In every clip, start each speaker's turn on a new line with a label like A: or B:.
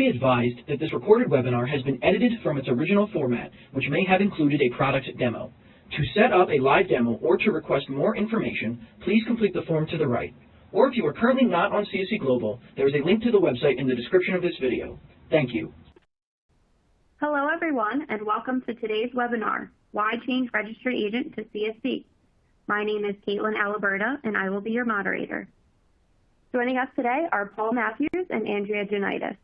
A: be advised that this recorded webinar has been edited from its original format, which may have included a product demo. To set up a live demo or to request more information, please complete the form to the right. Or if you are currently not on CSC Global, there is a link to the website in the description of this video. Thank you.
B: Hello everyone, and welcome to today's webinar, Why Change Registered Agent to CSC? My name is Caitlin Aliberta, and I will be your moderator. Joining us today are Paul Matthews and Andrea Janitis.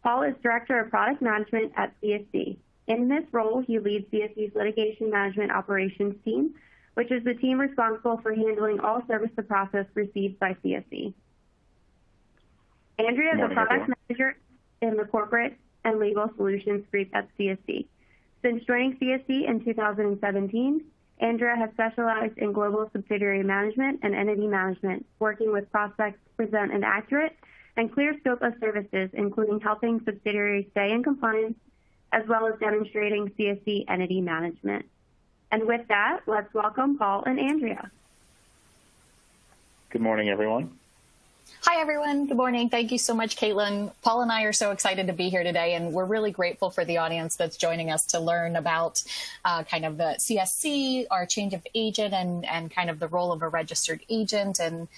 B: Paul is Director of Product Management at CSC. In this role, he leads CSC's Litigation Management Operations team, which is the team responsible for handling all service to process received by CSC. Andrea is a product manager in the Corporate and Legal Solutions Group at CSC. Since joining CSC in 2017, Andrea has specialized in global subsidiary management and entity management, working with prospects to present an accurate and clear scope of services, including helping subsidiaries stay in compliance, as well as demonstrating CSC entity management. And with that, let's welcome Paul and Andrea.
C: Good morning, everyone.
D: Hi, everyone. Good morning. Thank you so much, Caitlin. Paul and I are so excited to be here today, and we're really grateful for the audience that's joining us to learn about kind of the CSC, our change of agent, and kind of the role of a registered agent, and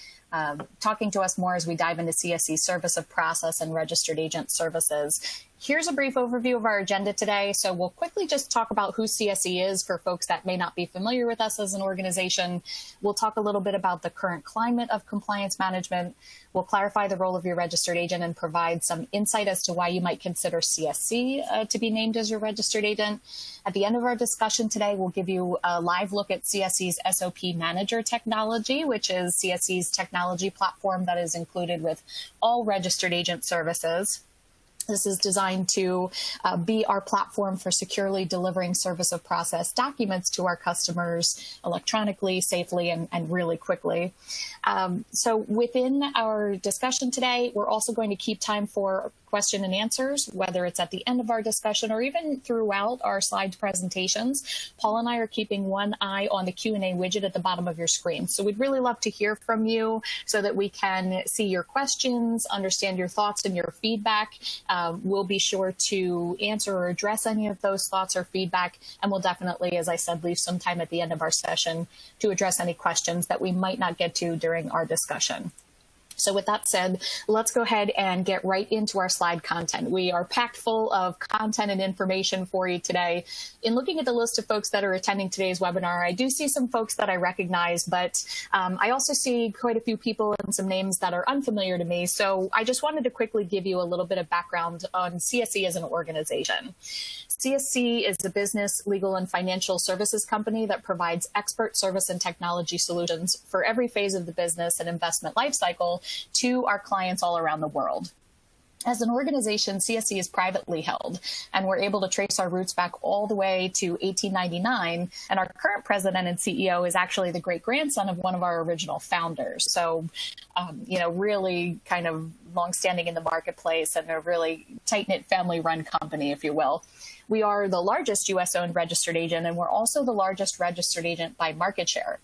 D: talking to us more as we dive into CSC service of process and registered agent services. Here's a brief overview of our agenda today. So we'll quickly just talk about who CSC is for folks that may not be familiar with us as an organization. We'll talk a little bit about the current climate of compliance management. We'll clarify the role of your registered agent and provide some insight as to why you might consider CSC to be named as your registered agent. At the end of our discussion today, we'll give you a live look at CSC's SOP Manager technology, which is CSC's technology platform that is included with all registered agent services. This is designed to be our platform for securely delivering service of process documents to our customers electronically, safely, and really quickly. So within our discussion today, we're also going to keep time for question and answers, whether it's at the end of our discussion or even throughout our slide presentations. Paul and I are keeping one eye on the Q&A widget at the bottom of your screen. So we'd really love to hear from you so that we can see your questions, understand your thoughts and your feedback. We'll be sure to answer or address any of those thoughts or feedback, and we'll definitely, as I said, leave some time at the end of our session to address any questions that we might not get to during our discussion. So with that said, let's go ahead and get right into our slide content. We are packed full of content and information for you today. In looking at the list of folks that are attending today's webinar, I do see some folks that I recognize, but I also see quite a few people and some names that are unfamiliar to me. So I just wanted to quickly give you a little bit of background on CSC as an organization. CSC is a business, legal, and financial services company that provides expert service and technology solutions for every phase of the business and investment lifecycle to our clients all around the world. As an organization, CSC is privately held, and we're able to trace our roots back all the way to 1899, and our current president and CEO is actually the great-grandson of one of our original founders. So, really kind of longstanding in the marketplace and a really tight-knit family-run company, if you will. We are the largest U.S.-owned registered agent, and we're also the largest registered agent by market share.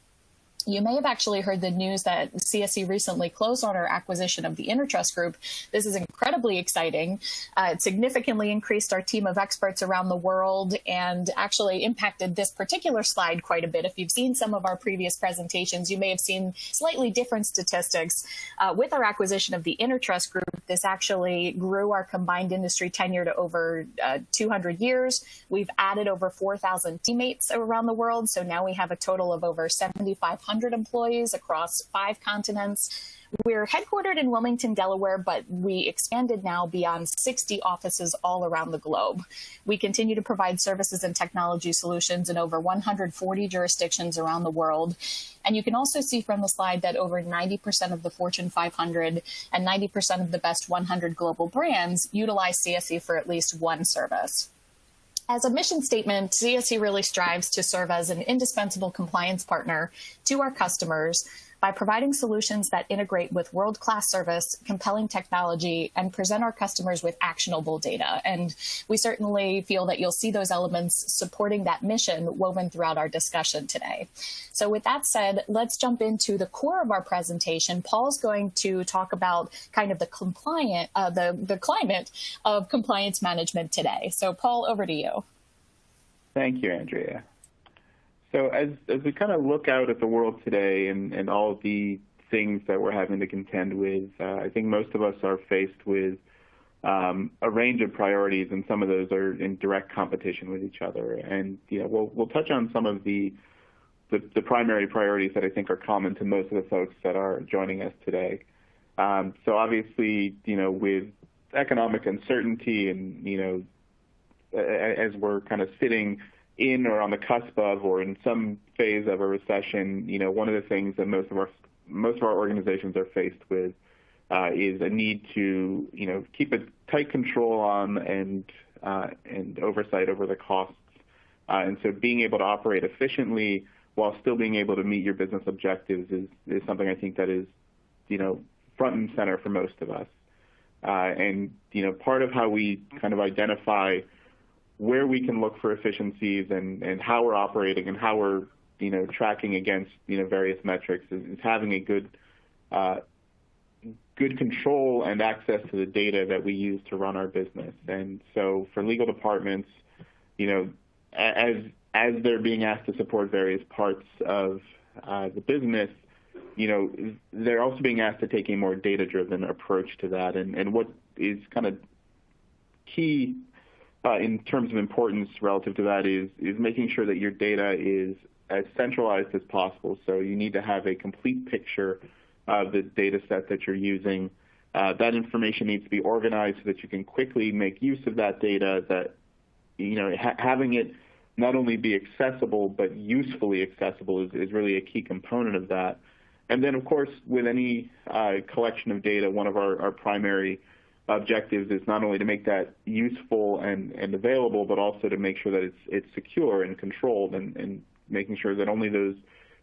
D: You may have actually heard the news that CSC recently closed on our acquisition of the Intertrust Group. This is incredibly exciting. It significantly increased our team of experts around the world and actually impacted this particular slide quite a bit. If you've seen some of our previous presentations, you may have seen slightly different statistics. With our acquisition of the Intertrust Group, this actually grew our combined industry tenure to over 200 years. We've added over 4,000 teammates around the world, so now we have a total of over 7,500 employees across 5 continents. We're headquartered in Wilmington, Delaware, but we expanded now beyond 60 offices all around the globe. We continue to provide services and technology solutions in over 140 jurisdictions around the world. And you can also see from the slide that over 90% of the Fortune 500 and 90% of the best 100 global brands utilize CSC for at least one service. As a mission statement, CSC really strives to serve as an indispensable compliance partner to our customers by providing solutions that integrate with world-class service, compelling technology, and present our customers with actionable data. And we certainly feel that you'll see those elements supporting that mission woven throughout our discussion today. So with that said, let's jump into the core of our presentation. Paul's going to talk about kind of the climate of compliance management today. So Paul, over to you.
C: Thank you, Andrea. So as we kind of look out at the world today and all of the things that we're having to contend with, I think most of us are faced with a range of priorities, and some of those are in direct competition with each other. And we'll touch on some of the primary priorities that I think are common to most of the folks that are joining us today. So obviously, with economic uncertainty and, as we're kind of sitting in or on the cusp of or in some phase of a recession, one of the things that most of our organizations are faced with is a need to, keep a tight control on and oversight over the costs. And so being able to operate efficiently while still being able to meet your business objectives is something I think that is, front and center for most of us. And, part of how we kind of identify where we can look for efficiencies and how we're operating and how we're, tracking against, various metrics is having a good control and access to the data that we use to run our business. And so for legal departments, as they're being asked to support various parts of the business, they're also being asked to take a more data-driven approach to that. And what is kind of key in terms of importance relative to that is making sure that your data is as centralized as possible. So you need to have a complete picture of the data set that you're using. That information needs to be organized so that you can quickly make use of that data, that, having it not only be accessible but usefully accessible is really a key component of that. And then, of course, with any collection of data, one of our primary objectives is not only to make that useful and available, but also to make sure that it's secure and controlled, and making sure that only those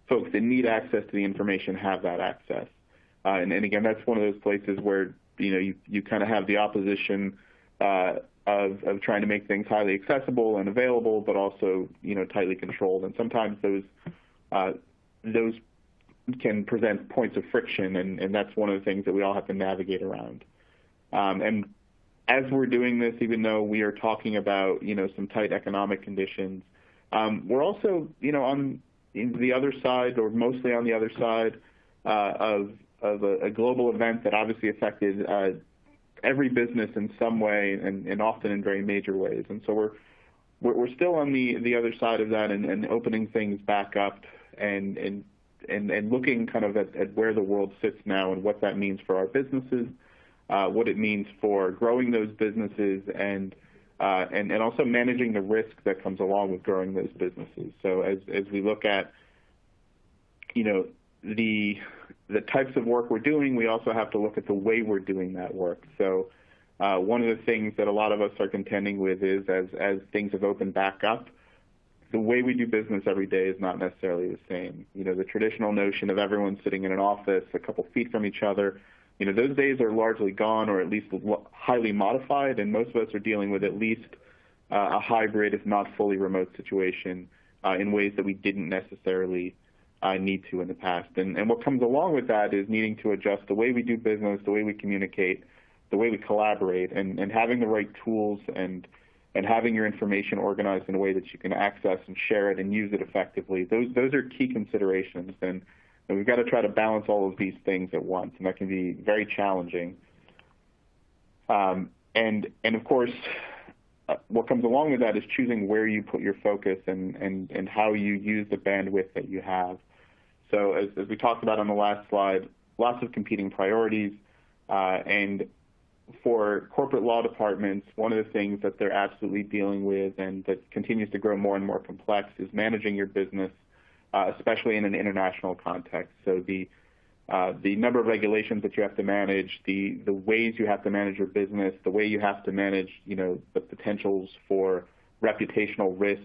C: folks that need access to the information have that access. And again, that's one of those places where you kind of have the opposition of trying to make things highly accessible and available, but also tightly controlled. And sometimes those can present points of friction, and that's one of the things that we all have to navigate around. And as we're doing this, even though we are talking about some tight economic conditions, we're also on the other side, or mostly on the other side of a global event that obviously affected every business in some way, and often in very major ways. And so we're still on the other side of that, and opening things back up and looking kind of at where the world sits now and what that means for our businesses, what it means for growing those businesses, and also managing the risk that comes along with growing those businesses. So as we look at the types of work we're doing, we also have to look at the way we're doing that work. So one of the things that a lot of us are contending with is as things have opened back up, the way we do business every day is not necessarily the same. The traditional notion of everyone sitting in an office a couple feet from each other, those days are largely gone, or at least highly modified, and most of us are dealing with at least a hybrid, if not fully remote situation in ways that we didn't necessarily need to in the past. And what comes along with that is needing to adjust the way we do business, the way we communicate, the way we collaborate, and having the right tools and having your information organized in a way that you can access and share it and use it effectively. Those are key considerations, and we've got to try to balance all of these things at once, and that can be very challenging. And of course, what comes along with that is choosing where you put your focus and how you use the bandwidth that you have. So as we talked about on the last slide, lots of competing priorities, and for corporate law departments, one of the things that they're absolutely dealing with and that continues to grow more and more complex is managing your business, especially in an international context. So the number of regulations that you have to manage, the ways you have to manage your business, the way you have to manage, the potentials for reputational risk,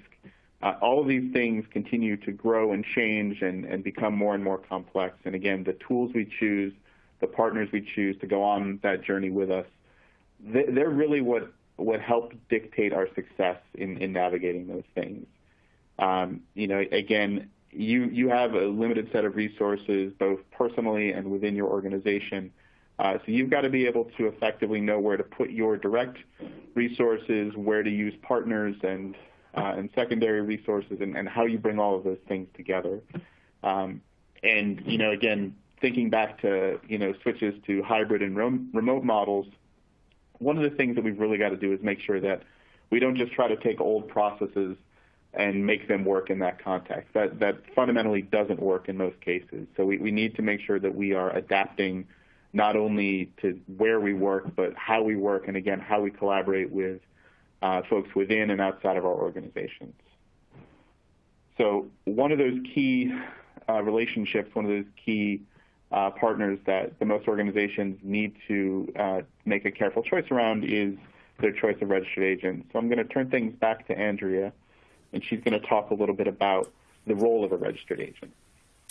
C: all of these things continue to grow and change and become more and more complex. And again, the tools we choose, the partners we choose to go on that journey with us, they're really what help dictate our success in navigating those things. Again, you have a limited set of resources, both personally and within your organization. So you've got to be able to effectively know where to put your direct resources, where to use partners and secondary resources, and how you bring all of those things together. Again, thinking back to, switches to hybrid and remote models, one of the things that we've really got to do is make sure that we don't just try to take old processes and make them work in that context. That fundamentally doesn't work in most cases. So we need to make sure that we are adapting not only to where we work, but how we work, and again, how we collaborate with folks within and outside of our organizations. So one of those key relationships, one of those key partners that the most organizations need to make a careful choice around is their choice of registered agent. So I'm going to turn things back to Andrea, and she's going to talk a little bit about the role of a registered agent.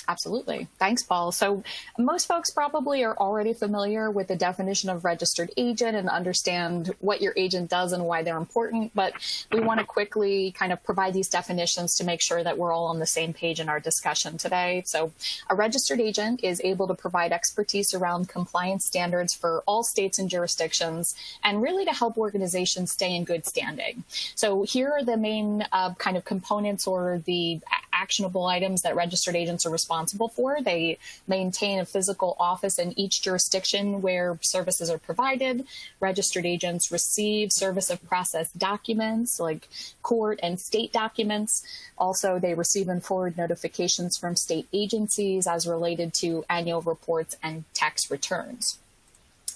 D: Absolutely. Thanks, Paul. So most folks probably are already familiar with the definition of registered agent and understand what your agent does and why they're important, but we want to quickly kind of provide these definitions to make sure that we're all on the same page in our discussion today. So a registered agent is able to provide expertise around compliance standards for all states and jurisdictions, and really to help organizations stay in good standing. So here are the main kind of components or the actionable items that registered agents are responsible for. They maintain a physical office in each jurisdiction where services are provided. Registered agents receive service of process documents like court and state documents. Also, they receive and forward notifications from state agencies as related to annual reports and tax returns.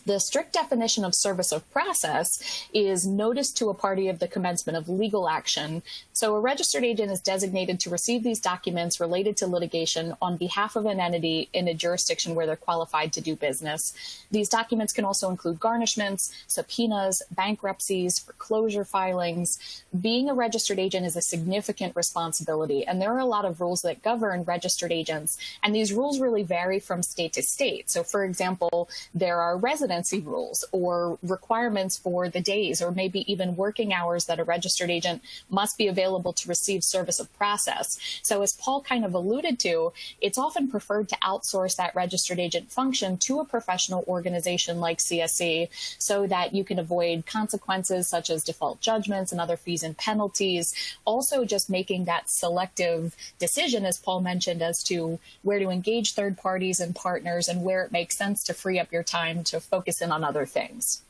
D: The strict definition of service of process is notice to a party of the commencement of legal action. So a registered agent is designated to receive these documents related to litigation on behalf of an entity in a jurisdiction where they're qualified to do business. These documents can also include garnishments, subpoenas, bankruptcies, foreclosure filings. Being a registered agent is a significant responsibility, and there are a lot of rules that govern registered agents, and these rules really vary from state to state. So for example, there are residency rules or requirements for the days or maybe even working hours that a registered agent must be available to receive service of process. So as Paul kind of alluded to, it's often preferred to outsource that registered agent function to a professional organization like CSC so that you can avoid consequences such as default judgments and other fees and penalties. Also just making that selective decision, as Paul mentioned, as to where to engage third parties and partners and where it makes sense to free up your time to focus in on other things.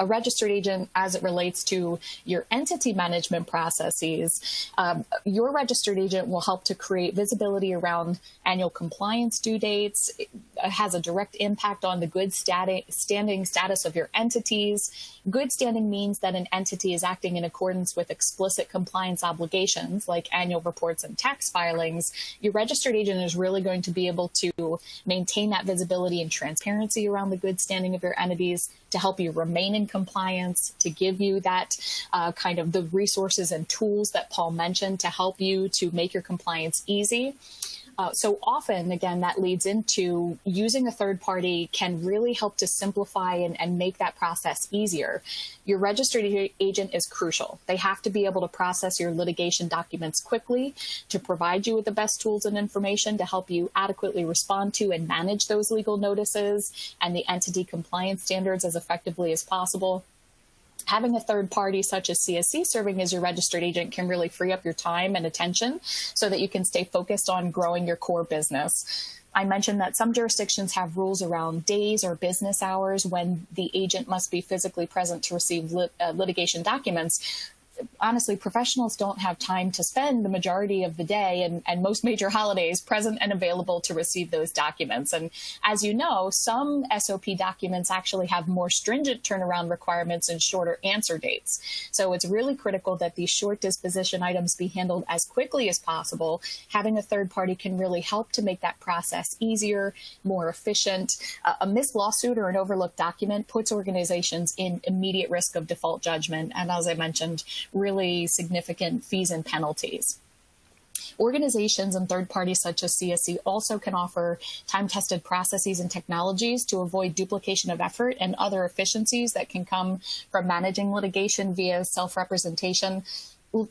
D: A registered agent, as it relates to your entity management processes, your registered agent will help to create visibility around annual compliance due dates. It has a direct impact on the good standing status of your entities. Good standing means that an entity is acting in accordance with explicit compliance obligations like annual reports and tax filings. Your registered agent is really going to be able to maintain that visibility and transparency around the good standing of your entities to help you remain in compliance, to give you that kind of the resources and tools that Paul mentioned to help you to make your compliance easy. So often, again, that leads into using a third party can really help to simplify and make that process easier. Your registered agent is crucial. They have to be able to process your litigation documents quickly to provide you with the best tools and information to help you adequately respond to and manage those legal notices and the entity compliance standards as effectively as possible. Having a third party such as CSC serving as your registered agent can really free up your time and attention so that you can stay focused on growing your core business. I mentioned that some jurisdictions have rules around days or business hours when the agent must be physically present to receive litigation documents. Honestly, professionals don't have time to spend the majority of the day and most major holidays present and available to receive those documents. And as you know, some SOP documents actually have more stringent turnaround requirements and shorter answer dates. So it's really critical that these short disposition items be handled as quickly as possible. Having a third party can really help to make that process easier, more efficient. A missed lawsuit or an overlooked document puts organizations in immediate risk of default judgment. And as I mentioned, really significant fees and penalties. Organizations and third parties such as CSC also can offer time-tested processes and technologies to avoid duplication of effort and other efficiencies that can come from managing litigation via self-representation.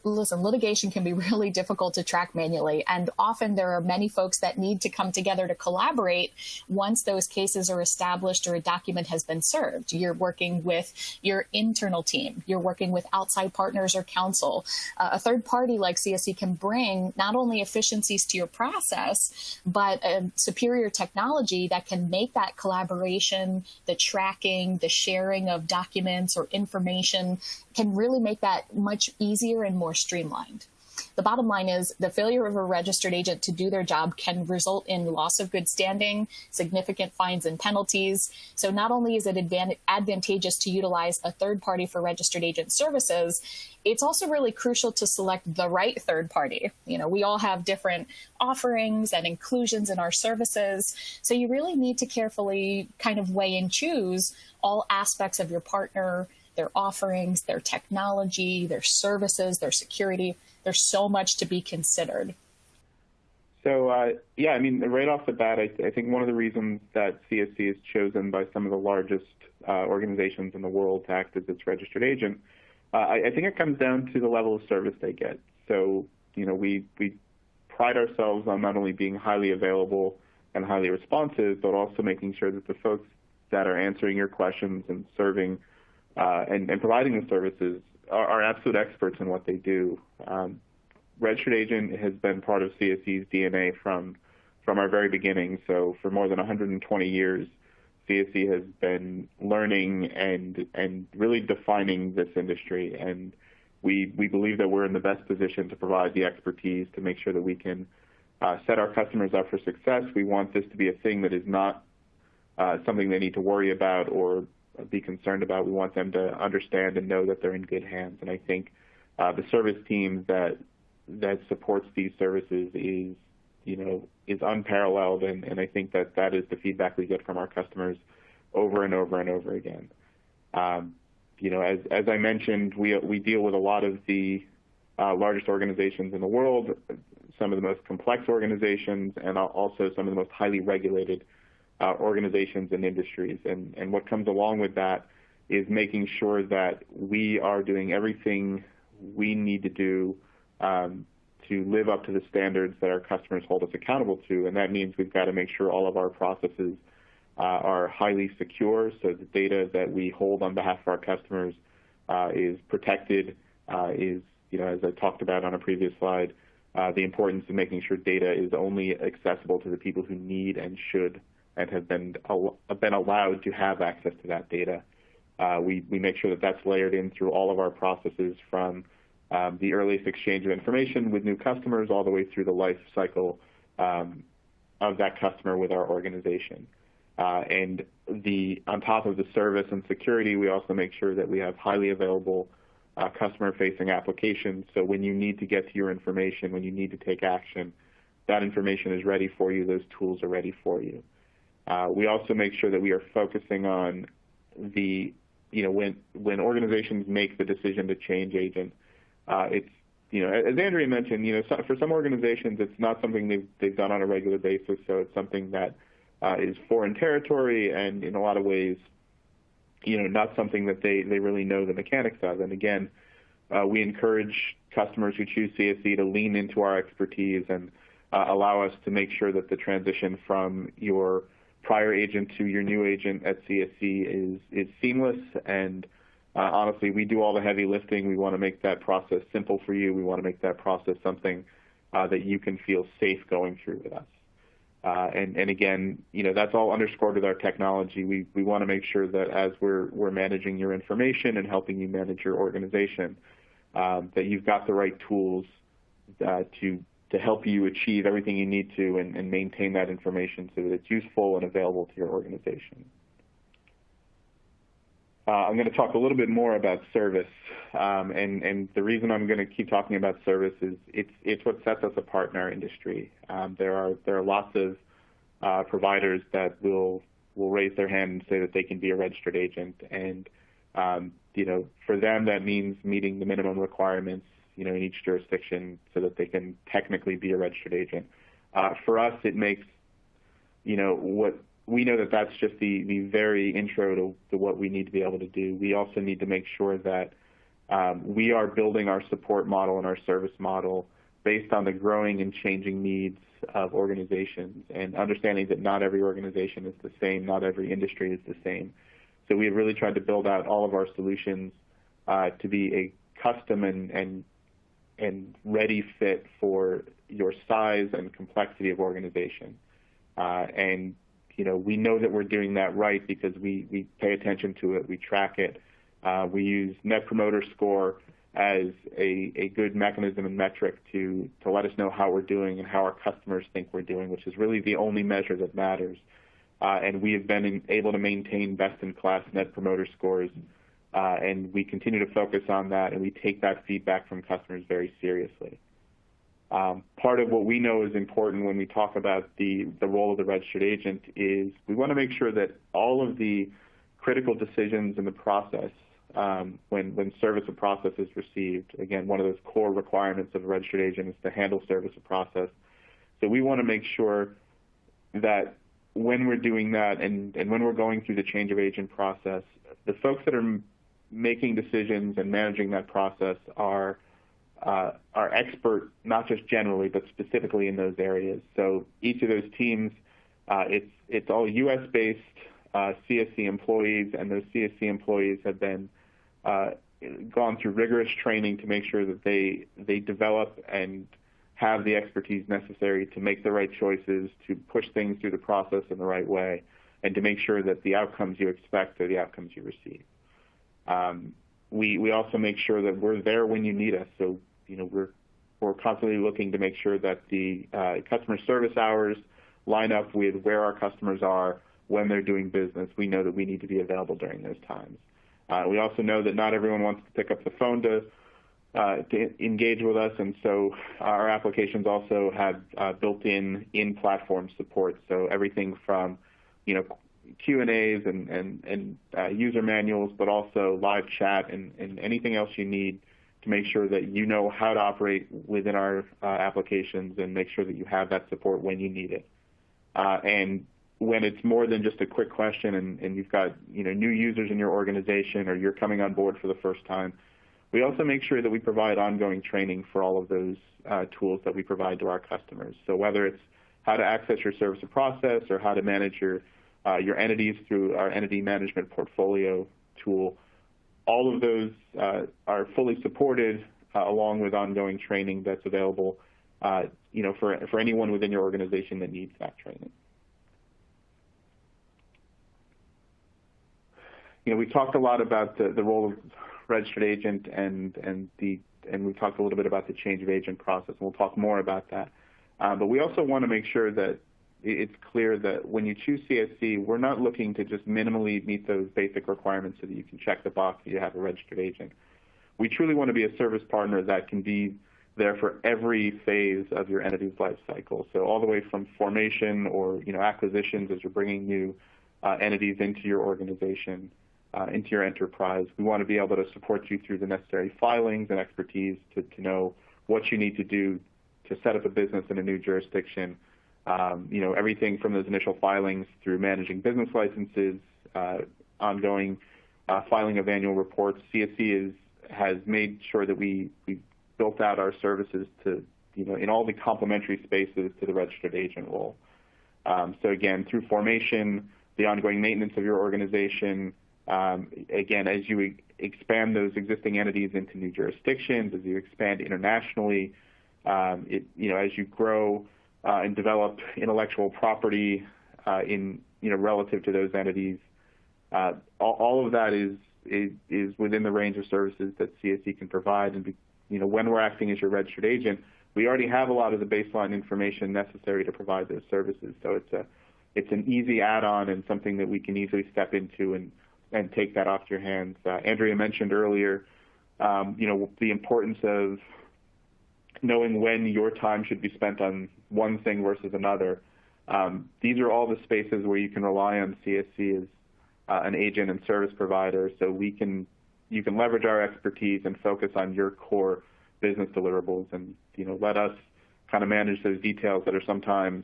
D: Listen, litigation can be really difficult to track manually, and often there are many folks that need to come together to collaborate once those cases are established or a document has been served. You're working with your internal team. You're working with outside partners or counsel. A third party like CSC can bring not only efficiencies to your process, but superior technology that can make that collaboration, the tracking, the sharing of documents or information can really make that much easier and more streamlined. The bottom line is the failure of a registered agent to do their job can result in loss of good standing, significant fines and penalties. So not only is it advantageous to utilize a third party for registered agent services, it's also really crucial to select the right third party. You know, we all have different offerings and inclusions in our services. So you really need to carefully kind of weigh and choose all aspects of your partner, their offerings, their technology, their services, their security. There's so much to be considered.
C: So, yeah, I mean, right off the bat, I think one of the reasons that CSC is chosen by some of the largest organizations in the world to act as its registered agent, I think it comes down to the level of service they get. So, you know, we pride ourselves on not only being highly available and highly responsive, but also making sure that the folks that are answering your questions and serving and providing the services are absolute experts in what they do. Registered agent has been part of CSC's DNA from our very beginning. So for more than 120 years, CSC has been learning and really defining this industry. And we believe that we're in the best position to provide the expertise to make sure that we can set our customers up for success. We want this to be a thing that is not something they need to worry about or be concerned about. We want them to understand and know that they're in good hands. And I think the service team that supports these services is unparalleled. And I think that is the feedback we get from our customers over and over and over again. You know, as I mentioned, we deal with a lot of the largest organizations in the world, some of the most complex organizations, and also some of the most highly regulated organizations and industries. And what comes along with that is making sure that we are doing everything we need to do to live up to the standards that our customers hold us accountable to. And that means we've got to make sure all of our processes are highly secure, so the data that we hold on behalf of our customers is protected, is, you know, as I talked about on a previous slide, the importance of making sure data is only accessible to the people who need and should and have been allowed to have access to that data. We make sure that that's layered in through all of our processes, from the earliest exchange of information with new customers all the way through the life cycle of that customer with our organization. And on top of the service and security, we also make sure that we have highly available customer-facing applications. So when you need to get to your information, when you need to take action, that information is ready for you. Those tools are ready for you. We also make sure that we are focusing on when organizations make the decision to change agent, it's, you know, as Andrea mentioned, you know, for some organizations, it's not something they've done on a regular basis. So it's something that is foreign territory, and in a lot of ways, you know, not something that they really know the mechanics of. And again, we encourage customers who choose CSC to lean into our expertise and allow us to make sure that the transition from your prior agent to your new agent at CSC is seamless. And honestly, we do all the heavy lifting. We want to make that process simple for you. We want to make that process something that you can feel safe going through with us. And again, you know, that's all underscored with our technology. We want to make sure that as we're managing your information and helping you manage your organization, that you've got the right tools to help you achieve everything you need to and maintain that information so that it's useful and available to your organization. I'm going to talk a little bit more about service, and the reason I'm going to keep talking about service is it's what sets us apart in our industry. There are lots of providers that will raise their hand and say that they can be a registered agent, and For them, that means meeting the minimum requirements, in each jurisdiction so that they can technically be a registered agent. For us, it makes, what we know that that's just the very intro to what we need to be able to do. We also need to make sure that we are building our support model and our service model based on the growing and changing needs of organizations, and understanding that not every organization is the same, not every industry is the same. So we have really tried to build out all of our solutions to be a custom and ready fit for your size and complexity of organization. We know that we're doing that right because we pay attention to it, we track it. We use Net Promoter Score as a good mechanism and metric to let us know how we're doing and how our customers think we're doing, which is really the only measure that matters. And we have been able to maintain best-in-class Net Promoter Scores, and we continue to focus on that, and we take that feedback from customers very seriously. Part of what we know is important when we talk about the role of the registered agent is we want to make sure that all of the critical decisions in the process, when service of process is received, again, one of those core requirements of a registered agent is to handle service of process. So we want to make sure that when we're doing that and when we're going through the change of agent process, the folks that are making decisions and managing that process are expert, not just generally, but specifically in those areas. So each of those teams, it's all U.S.-based CSC employees, and those CSC employees have been gone through rigorous training to make sure that they develop and have the expertise necessary to make the right choices, to push things through the process in the right way, and to make sure that the outcomes you expect are the outcomes you receive. We also make sure that we're there when you need us. So, we're constantly looking to make sure that the customer service hours line up with where our customers are when they're doing business. We know that we need to be available during those times. We also know that not everyone wants to pick up the phone to engage with us, and so our applications also have built-in in-platform support. So everything from Q&As and user manuals, but also live chat and anything else you need to make sure that you know how to operate within our applications and make sure that you have that support when you need it. And when it's more than just a quick question and you've got new users in your organization or you're coming on board for the first time, we also make sure that we provide ongoing training for all of those tools that we provide to our customers. So whether it's how to access your service of process or how to manage your entities through our entity management portfolio tool, all of those are fully supported along with ongoing training that's available for anyone within your organization that needs that training. We talked a lot about the role of registered agent and we've talked a little bit about the change of agent process, and we'll talk more about that. But we also want to make sure that it's clear that when you choose CSC, we're not looking to just minimally meet those basic requirements so that you can check the box that you have a registered agent. We truly want to be a service partner that can be there for every phase of your entity's life cycle. So all the way from formation or acquisitions as you're bringing new entities into your organization, into your enterprise. We want to be able to support you through the necessary filings and expertise to know what you need to do to set up a business in a new jurisdiction. Everything from those initial filings through managing business licenses, ongoing filing of annual reports. CSC has made sure that we built out our services to, in all the complementary spaces to the registered agent role. So again, through formation, the ongoing maintenance of your organization, again, as you expand those existing entities into new jurisdictions, as you expand internationally, as you grow and develop intellectual property relative to those entities, all of that is within the range of services that CSC can provide. And when we're acting as your registered agent, we already have a lot of the baseline information necessary to provide those services. So it's an easy add-on and something that we can easily step into and take that off your hands. Andrea mentioned earlier, the importance of knowing when your time should be spent on one thing versus another. These are all the spaces where you can rely on CSC an agent and service provider, so you can leverage our expertise and focus on your core business deliverables, and let us kind of manage those details that are sometimes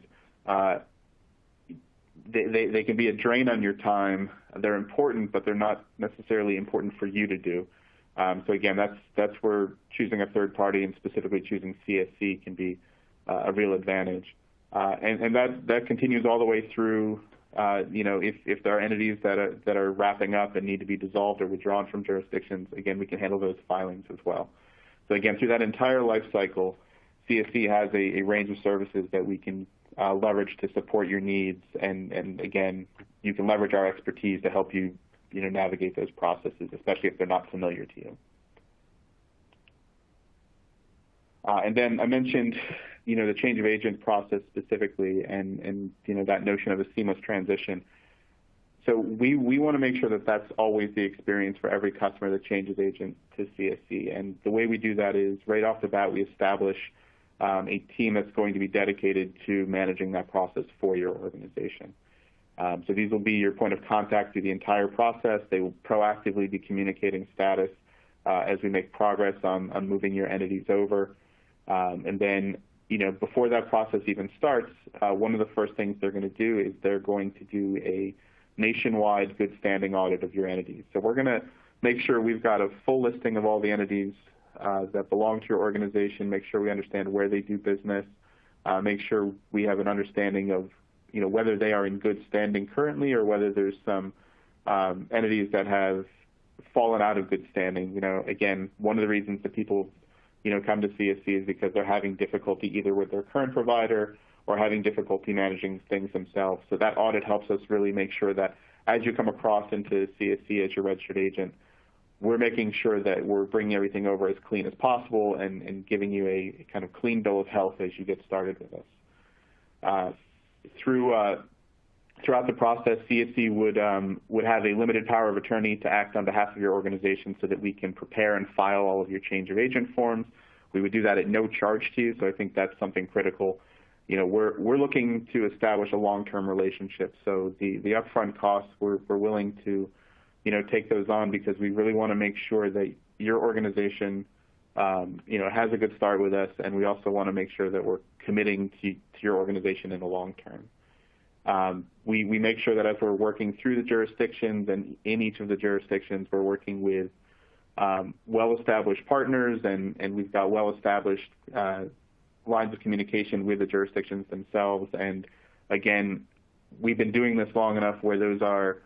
C: they can be a drain on your time. They're important, but they're not necessarily important for you to do. So again, that's where choosing a third party and specifically choosing CSC can be a real advantage. And that continues all the way through. If there are entities that are wrapping up and need to be dissolved or withdrawn from jurisdictions, again, we can handle those filings as well. So again, through that entire life cycle, CSC has a range of services that we can leverage to support your needs, and again, you can leverage our expertise to help you, navigate those processes, especially if they're not familiar to you. And then I mentioned, the change of agent process specifically, and that notion of a seamless transition. So we want to make sure that that's always the experience for every customer that changes agent to CSC. And the way we do that is right off the bat, we establish a team that's going to be dedicated to managing that process for your organization. So these will be your point of contact through the entire process. They will proactively be communicating status as we make progress on moving your entities over. And then, before that process even starts, one of the first things they're going to do is they're going to do a nationwide good standing audit of your entities. So we're going to make sure we've got a full listing of all the entities that belong to your organization, make sure we understand where they do business, make sure we have an understanding of whether they are in good standing currently or whether there's some entities that have fallen out of good standing. Again, one of the reasons that people come to CSC is because they're having difficulty either with their current provider or having difficulty managing things themselves. So that audit helps us really make sure that as you come across into CSC as your registered agent, we're making sure that we're bringing everything over as clean as possible and giving you a kind of clean bill of health as you get started with us. Throughout the process, CSC would have a limited power of attorney to act on behalf of your organization so that we can prepare and file all of your change of agent forms. We would do that at no charge to you, so I think that's something critical. We're looking to establish a long-term relationship, so the upfront costs we're willing to take those on because we really want to make sure that your organization has a good start with us, and we also want to make sure that we're committing to your organization in the long term. We make sure that as we're working through the jurisdictions and in each of the jurisdictions, we're working with well-established partners, and we've got well-established lines of communication with the jurisdictions themselves. And again, we've been doing this long enough where those are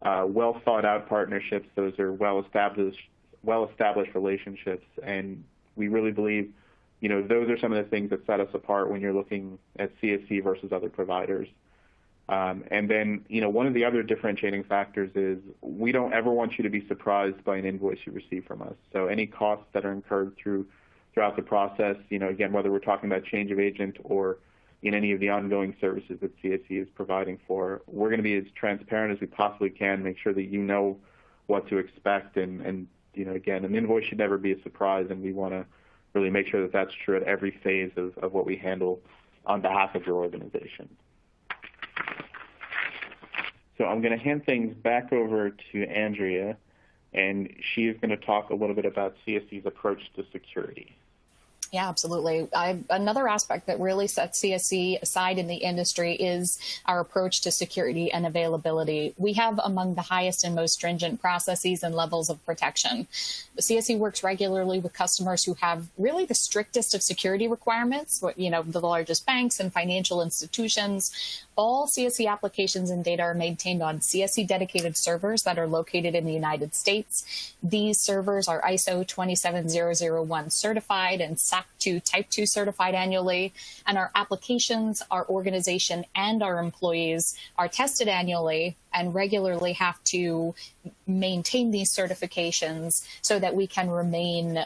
C: well-thought-out partnerships. Those are well-established relationships, and we really believe, those are some of the things that set us apart when you're looking at CSC versus other providers. And then, one of the other differentiating factors is we don't ever want you to be surprised by an invoice you receive from us. So any costs that are incurred throughout the process, again, whether we're talking about change of agent or in any of the ongoing services that CSC is providing for, we're going to be as transparent as we possibly can, make sure that you know what to expect. And again, an invoice should never be a surprise, and we want to really make sure that that's true at every phase of what we handle on behalf of your organization. So I'm going to hand things back over to Andrea, and she is going to talk a little bit about CSC's approach to security.
D: Yeah, absolutely. Another aspect that really sets CSC aside in the industry is our approach to security and availability. We have among the highest and most stringent processes and levels of protection. The CSC works regularly with customers who have really the strictest of security requirements, the largest banks and financial institutions. All CSC applications and data are maintained on CSC dedicated servers that are located in the United States. These servers are ISO 27001 certified and SOC 2 Type 2 certified annually, and our applications, our organization, and our employees are tested annually and regularly have to maintain these certifications so that we can remain,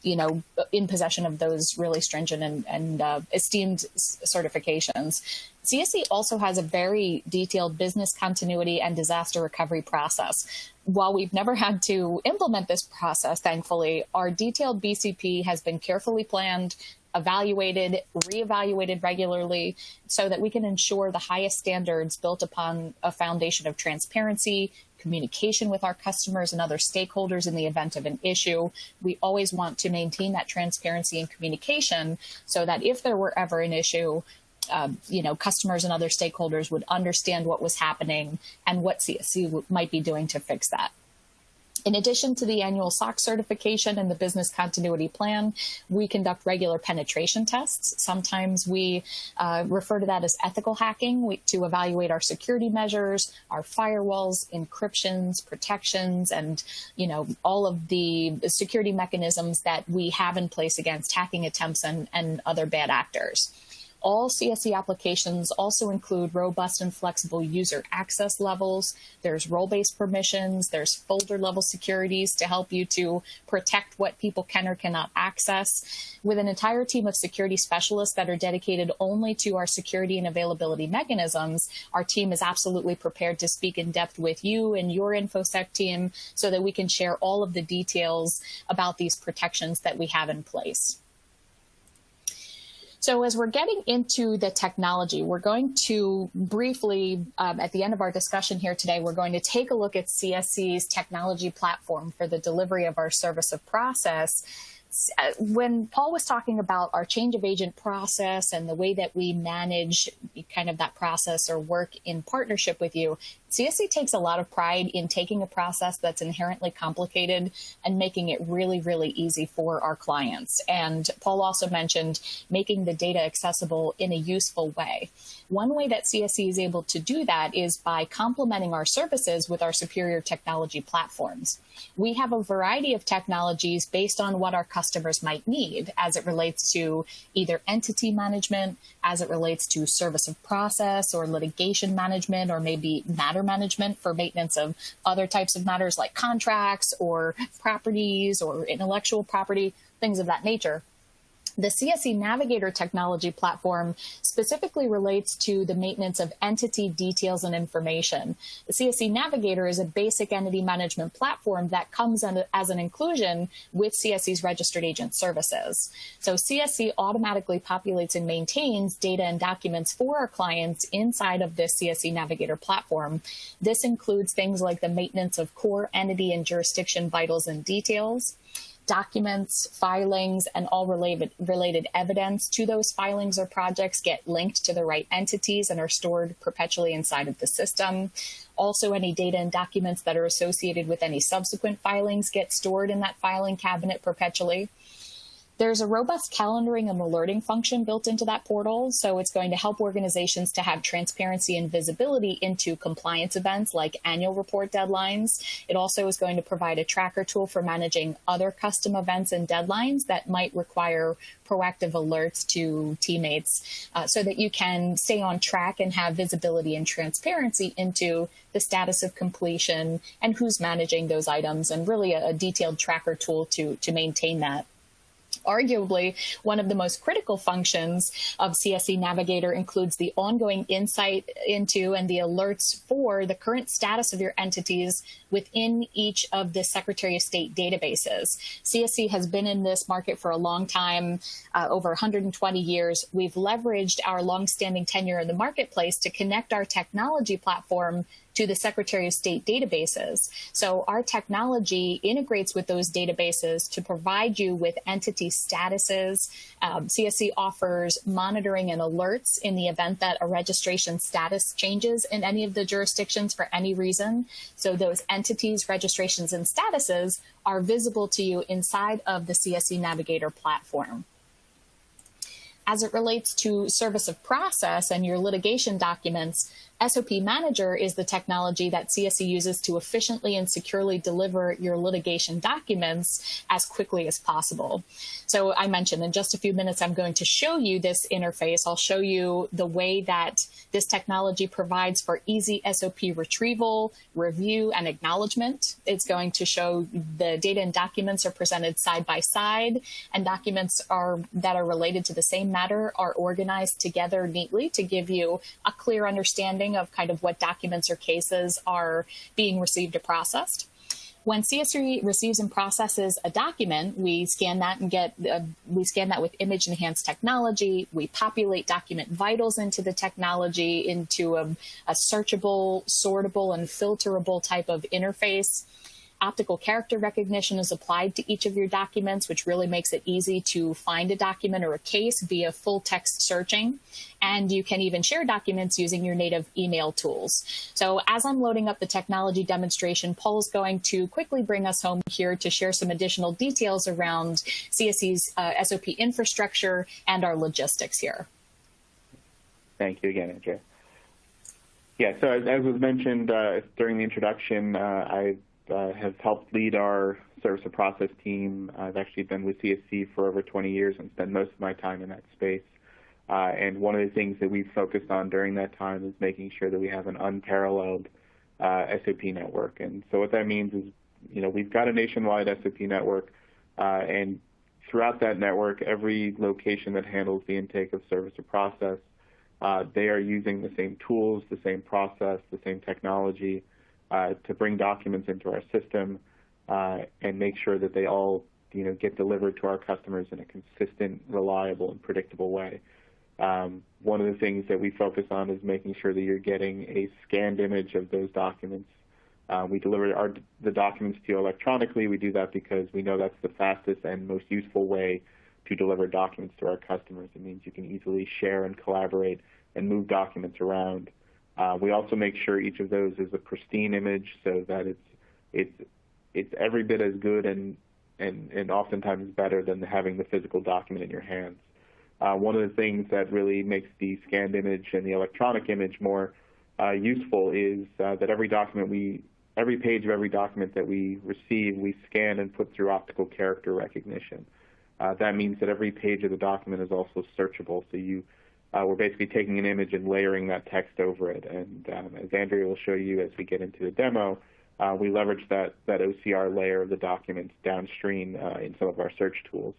D: in possession of those really stringent and esteemed certifications. CSC also has a very detailed business continuity and disaster recovery process. While we've never had to implement this process, thankfully, our detailed BCP has been carefully planned, evaluated, reevaluated regularly so that we can ensure the highest standards built upon a foundation of transparency, communication with our customers and other stakeholders in the event of an issue. We always want to maintain that transparency and communication so that if there were ever an issue, customers and other stakeholders would understand what was happening and what CSC might be doing to fix that. In addition to the annual SOC certification and the business continuity plan, we conduct regular penetration tests. Sometimes we refer to that as ethical hacking to evaluate our security measures, our firewalls, encryptions, protections, and all of the security mechanisms that we have in place against hacking attempts and other bad actors. All CSC applications also include robust and flexible user access levels. There's role-based permissions. There's folder-level securities to help you to protect what people can or cannot access. With an entire team of security specialists that are dedicated only to our security and availability mechanisms, our team is absolutely prepared to speak in depth with you and your InfoSec team so that we can share all of the details about these protections that we have in place. So as we're getting into the technology, we're going to briefly, at the end of our discussion here today, we're going to take a look at CSC's technology platform for the delivery of our service of process. When Paul was talking about our change of agent process and the way that we manage kind of that process or work in partnership with you, CSC takes a lot of pride in taking a process that's inherently complicated and making it really, really easy for our clients. And Paul also mentioned making the data accessible in a useful way. One way that CSC is able to do that is by complementing our services with our superior technology platforms. We have a variety of technologies based on what our customers might need as it relates to either entity management, as it relates to service of process or litigation management, or maybe matter management for maintenance of other types of matters like contracts or properties or intellectual property, things of that nature. The CSCNavigator technology platform specifically relates to the maintenance of entity details and information. The CSCNavigator is a basic entity management platform that comes as an inclusion with CSC's registered agent services. So CSC automatically populates and maintains data and documents for our clients inside of this CSCNavigator platform. This includes things like the maintenance of core entity and jurisdiction vitals and details, documents, filings, and all related evidence to those filings or projects get linked to the right entities and are stored perpetually inside of the system. Also, any data and documents that are associated with any subsequent filings get stored in that filing cabinet perpetually. There's a robust calendaring and alerting function built into that portal, so it's going to help organizations to have transparency and visibility into compliance events like annual report deadlines. It also is going to provide a tracker tool for managing other custom events and deadlines that might require proactive alerts to teammates so that you can stay on track and have visibility and transparency into the status of completion and who's managing those items, and really a detailed tracker tool to maintain that. Arguably, one of the most critical functions of CSCNavigator includes the ongoing insight into and the alerts for the current status of your entities within each of the Secretary of State databases. CSC has been in this market for a long time, over 120 years. We've leveraged our longstanding tenure in the marketplace to connect our technology platform to the Secretary of State databases. So our technology integrates with those databases to provide you with entity statuses. CSC offers monitoring and alerts in the event that a registration status changes in any of the jurisdictions for any reason. So those entities, registrations, and statuses are visible to you inside of the CSCNavigator platform. As it relates to service of process and your litigation documents, SOP Manager is the technology that CSC uses to efficiently and securely deliver your litigation documents as quickly as possible. So I mentioned in just a few minutes, I'm going to show you this interface. I'll show you the way that this technology provides for easy SOP retrieval, review, and acknowledgement. It's going to show the data and documents are presented side by side, and documents that are related to the same matter are organized together neatly to give you a clear understanding of kind of what documents or cases are being received or processed. When CSC receives and processes a document, we scan that with image enhanced technology. We populate document vitals into the technology into a searchable, sortable, and filterable type of interface. Optical character recognition is applied to each of your documents, which really makes it easy to find a document or a case via full text searching. And you can even share documents using your native email tools. So as I'm loading up the technology demonstration, Paul is going to quickly bring us home here to share some additional details around CSC's SOP infrastructure and our logistics here.
C: Thank you again, Andrea. Yeah, so as was mentioned during the introduction, I have helped lead our service of process team. I've actually been with CSC for over 20 years and spent most of my time in that space. And one of the things that we've focused on during that time is making sure that we have an unparalleled SOP network. And so what that means is, we've got a nationwide SOP network, and throughout that network, every location that handles the intake of service or process, they are using the same tools, the same process, the same technology, to bring documents into our system and make sure that they all, get delivered to our customers in a consistent, reliable, and predictable way. One of the things that we focus on is making sure that you're getting a scanned image of those documents. We deliver the documents to you electronically. We do that because we know that's the fastest and most useful way to deliver documents to our customers. It means you can easily share and collaborate and move documents around. We also make sure each of those is a pristine image so that it's every bit as good and oftentimes better than having the physical document in your hands. One of the things that really makes the scanned image and the electronic image more useful is that every page of every document that we receive, we scan and put through optical character recognition. That means that every page of the document is also searchable. So we're basically taking an image and layering that text over it. And as Andrea will show you as we get into the demo, we leverage that OCR layer of the documents downstream in some of our search tools.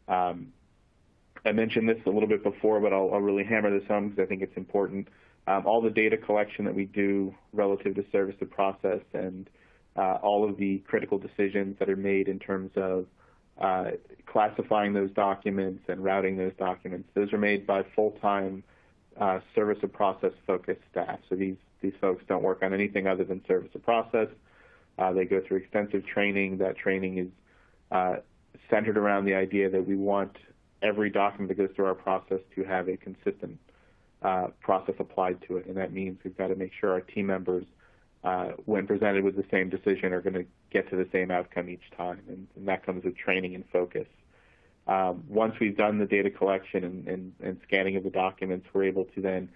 C: I mentioned this a little bit before, but I'll really hammer this home because I think it's important. All the data collection that we do relative to service to process and all of the critical decisions that are made in terms of classifying those documents and routing those documents, those are made by full-time service of process focused staff. So these folks don't work on anything other than service of process. They go through extensive training. That training is centered around the idea that we want every document that goes through our process to have a consistent process applied to it. And that means we've got to make sure our team members, when presented with the same decision, are going to get to the same outcome each time. And that comes with training and focus. Once we've done the data collection and scanning of the documents, we're able to then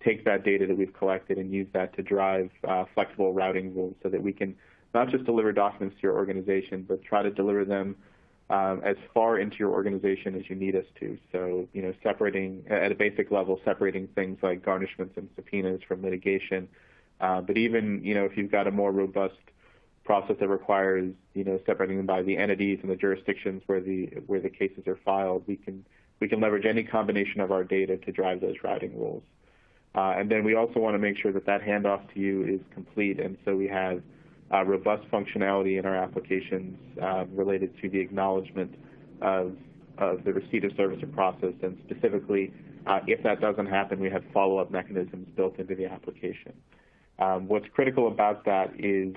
C: take that data that we've collected and use that to drive flexible routing rules so that we can not just deliver documents to your organization, but try to deliver them as far into your organization as you need us to. So, separating at a basic level, separating things like garnishments and subpoenas from litigation. But even, if you've got a more robust process that requires, separating them by the entities and the jurisdictions where the cases are filed, we can leverage any combination of our data to drive those routing rules. And then we also want to make sure that handoff to you is complete, and so we have robust functionality in our applications related to the acknowledgement of the receipt of service or process, and specifically, if that doesn't happen, we have follow-up mechanisms built into the application. What's critical about that is,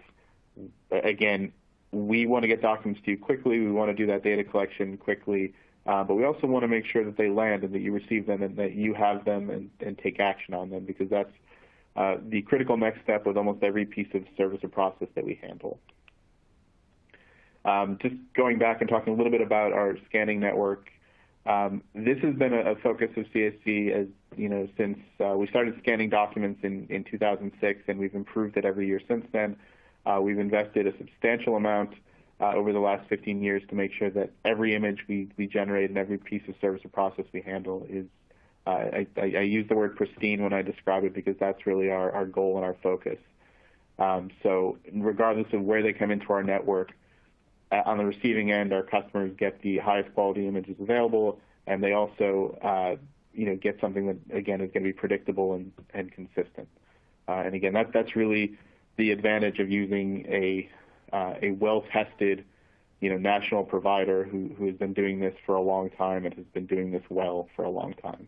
C: again, we want to get documents to you quickly. We want to do that data collection quickly, but we also want to make sure that they land and that you receive them and that you have them and take action on them, because that's the critical next step with almost every piece of service or process that we handle. Just going back and talking a little bit about our scanning network, This has been a focus of CSC as since we started scanning documents in 2006, and we've improved it every year since then. We've invested a substantial amount over the last 15 years to make sure that every image we generate and every piece of service or process we handle is, I use the word pristine when I describe it because that's really our goal and our focus. So regardless of where they come into our network, on the receiving end, our customers get the highest quality images available, and they also get something that, again, is going to be predictable and consistent. And again, that's really the advantage of using a well-tested, national provider who has been doing this for a long time and has been doing this well for a long time.